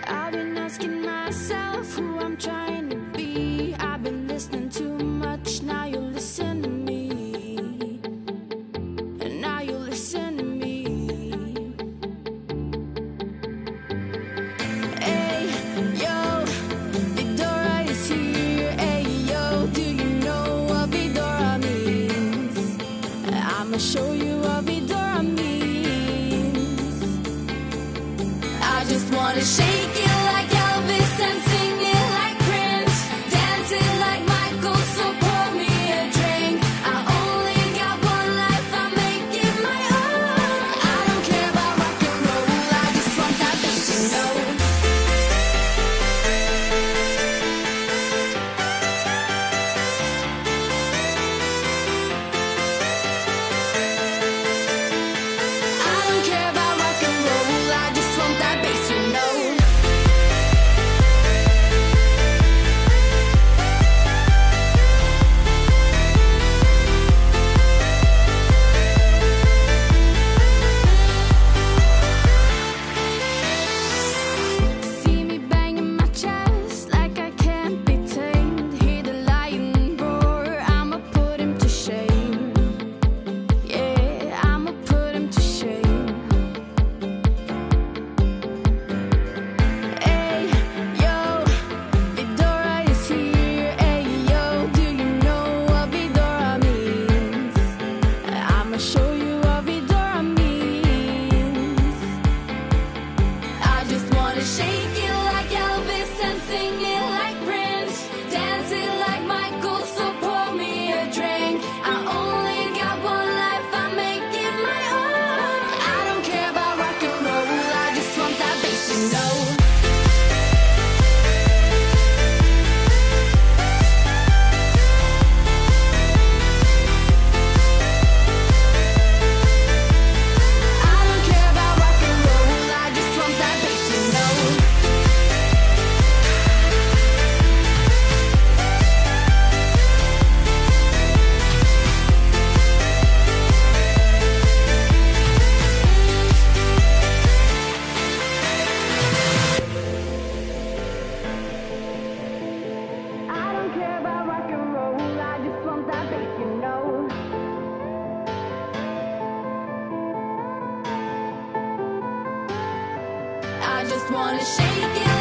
I've been asking myself who I'm trying to be. I've been listening too much, now you listen to me. And now you listen to me. Hey, yo, Vidora is here. Hey, yo, do you know what Vidora means? I'ma show you what Vidora means. I just wanna shake it like Elvis and sing it like Prince, dance it like Michael, so pour me a drink. I only got one life, I make it my own. I don't care about rock and roll, I just want that bass, you know. I don't care about rock and roll, I just want that bass, you know. See me banging my chest like I can't be tamed. Hear the lion roar, I'ma put him to shame. Yeah, I'ma put him to shame. Hey, yo, Vidora is here. Hey, yo, do you know what Vidora means? I'ma show you what Vidora means. I just wanna shake it like Elvis and sing it like Prince, dance it like Michael, so pour me a drink. I only got one life, I make it my own. I don't care about rock and roll, I just want that bass, you know. I don't care about rock and roll, I just want that bass, you know. I don't care about rock and roll, I just want that bass, you know. I just wanna shake it